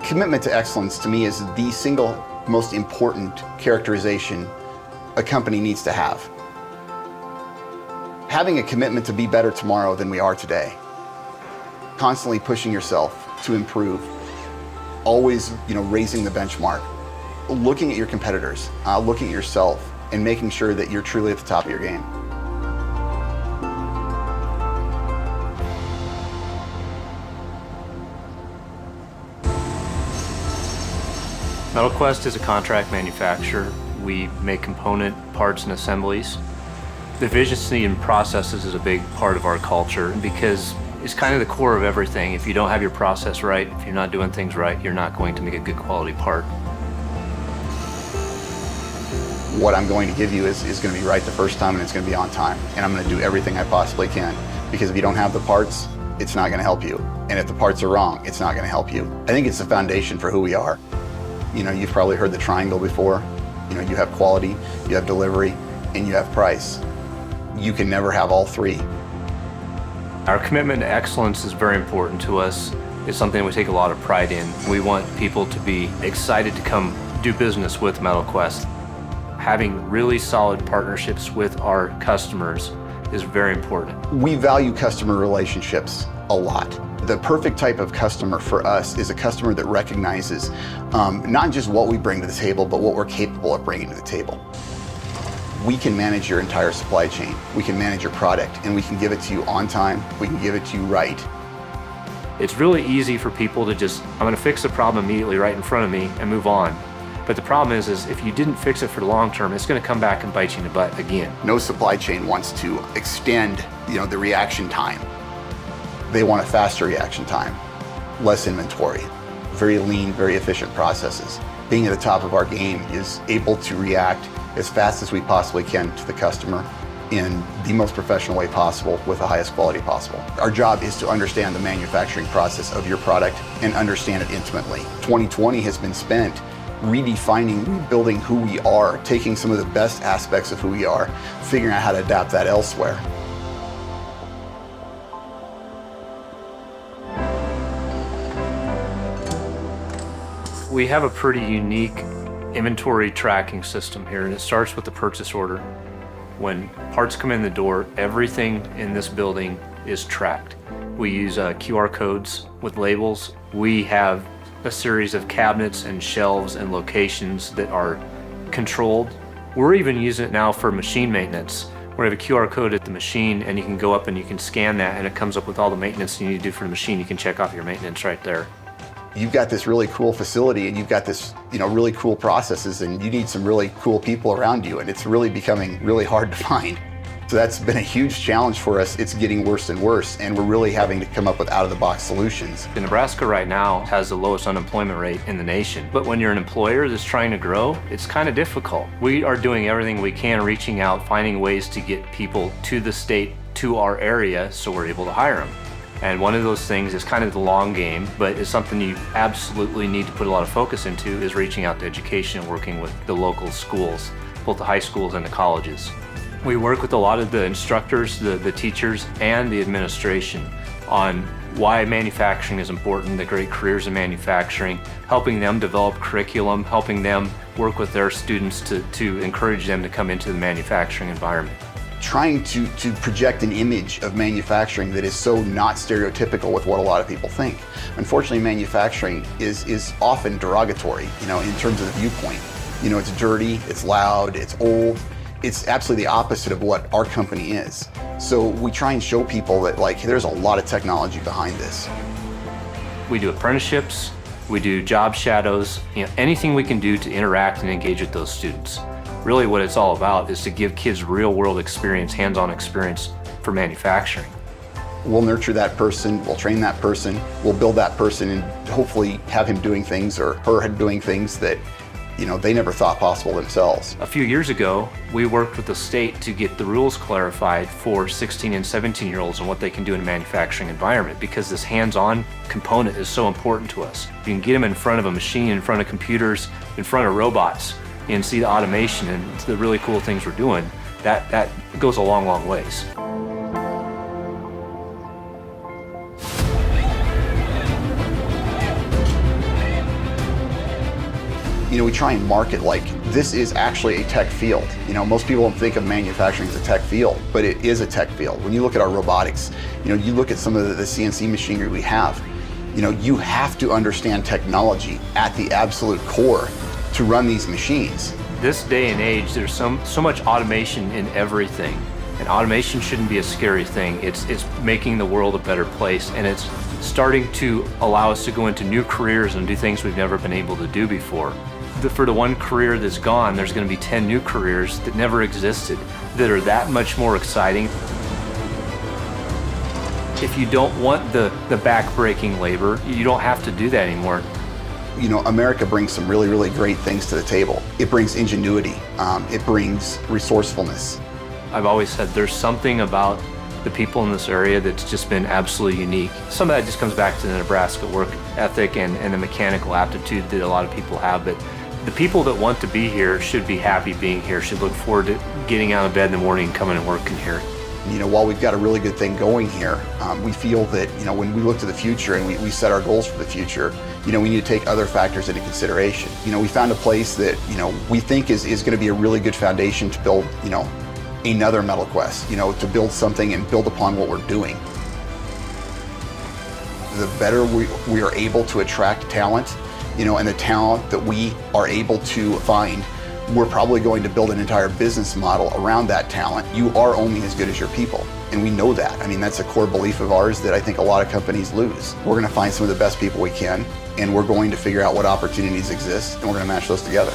Commitment to excellence to me is the single most important characterization a company needs to have. Having a commitment to be better tomorrow than we are today. Constantly pushing yourself to improve. Always, raising the benchmark. Looking at your competitors, looking at yourself, and making sure that you're truly at the top of your game. MetalQuest is a contract manufacturer. We make component parts and assemblies. The efficiency and processes is a big part of our culture because it's kind of the core of everything. If you don't have your process right, if you're not doing things right, you're not going to make a good quality part. What I'm going to give you is going to be right the first time, and it's going to be on time. And I'm going to do everything I possibly can, because if you don't have the parts, it's not going to help you. And if the parts are wrong, it's not going to help you. I think it's the foundation for who we are. You've probably heard the triangle before. You have quality, you have delivery, and you have price. You can never have all three. Our commitment to excellence is very important to us. It's something we take a lot of pride in. We want people to be excited to come do business with MetalQuest. Having really solid partnerships with our customers is very important. We value customer relationships a lot. The perfect type of customer for us is a customer that recognizes not just what we bring to the table, but what we're capable of bringing to the table. We can manage your entire supply chain. We can manage your product, and we can give it to you on time. We can give it to you right. It's really easy for people to just, I'm going to fix the problem immediately right in front of me and move on. But the problem is if you didn't fix it for the long term, it's going to come back and bite you in the butt again. No supply chain wants to extend, the reaction time. They want a faster reaction time, less inventory, very lean, very efficient processes. Being at the top of our game is able to react as fast as we possibly can to the customer in the most professional way possible with the highest quality possible. Our job is to understand the manufacturing process of your product and understand it intimately. 2020 has been spent redefining, rebuilding who we are, taking some of the best aspects of who we are, figuring out how to adapt that elsewhere. We have a pretty unique inventory tracking system here, and it starts with the purchase order. When parts come in the door, everything in this building is tracked. We use QR codes with labels. We have a series of cabinets and shelves and locations that are controlled. We're even using it now for machine maintenance. We have a QR code at the machine, and you can go up and you can scan that, and it comes up with all the maintenance you need to do for the machine. You can check off your maintenance right there. You've got this really cool facility, and you've got this, really cool processes, and you need some really cool people around you, and it's really becoming really hard to find. So that's been a huge challenge for us. It's getting worse and worse, and we're really having to come up with out-of-the-box solutions. Nebraska right now has the lowest unemployment rate in the nation, but when you're an employer that's trying to grow, it's kind of difficult. We are doing everything we can, reaching out, finding ways to get people to the state, to our area, so we're able to hire them. And one of those things is kind of the long game, but it's something you absolutely need to put a lot of focus into, is reaching out to education and working with the local schools, both the high schools and the colleges. We work with a lot of the instructors, the teachers, and the administration on why manufacturing is important, the great careers in manufacturing, helping them develop curriculum, helping them work with their students to encourage them to come into the manufacturing environment. Trying to project an image of manufacturing that is so not stereotypical with what a lot of people think. Unfortunately, manufacturing is often derogatory, in terms of the viewpoint. It's dirty, it's loud, it's old. It's absolutely the opposite of what our company is. So we try and show people that there's a lot of technology behind this. We do apprenticeships, we do job shadows, anything we can do to interact and engage with those students. Really what it's all about is to give kids real world experience, hands-on experience for manufacturing. We'll nurture that person, we'll train that person, we'll build that person, and hopefully have him doing things or her doing things that they never thought possible themselves. A few years ago, we worked with the state to get the rules clarified for 16 and 17-year-olds and what they can do in a manufacturing environment, because this hands-on component is so important to us. You can get them in front of a machine, in front of computers, in front of robots. and see the automation and the really cool things we're doing, that goes a long, long ways. We try and market like this is actually a tech field. Most people don't think of manufacturing as a tech field, but it is a tech field. When you look at our robotics, you look at some of the CNC machinery we have, you have to understand technology at the absolute core to run these machines. This day and age, there's so much automation in everything. And automation shouldn't be a scary thing. It's making the world a better place, and it's starting to allow us to go into new careers and do things we've never been able to do before. For the one career that's gone, there's going to be 10 new careers that never existed that are that much more exciting. If you don't want the back-breaking labor, you don't have to do that anymore. America brings some really, really great things to the table. It brings ingenuity. It brings resourcefulness. I've always said there's something about the people in this area that's just been absolutely unique. Some of that just comes back to the Nebraska work ethic and the mechanical aptitude that a lot of people have, but the people that want to be here should be happy being here, should look forward to getting out of bed in the morning and coming and working here. While we've got a really good thing going here, we feel that, when we look to the future and we set our goals for the future, we need to take other factors into consideration. We found a place that, we think is going to be a really good foundation to build, another MetalQuest, to build something and build upon what we're doing. The better we are able to attract talent, and the talent that we are able to find, we're probably going to build an entire business model around that talent. You are only as good as your people, and we know that. That's a core belief of ours that I think a lot of companies lose. We're going to find some of the best people we can, and we're going to figure out what opportunities exist, and we're going to match those together.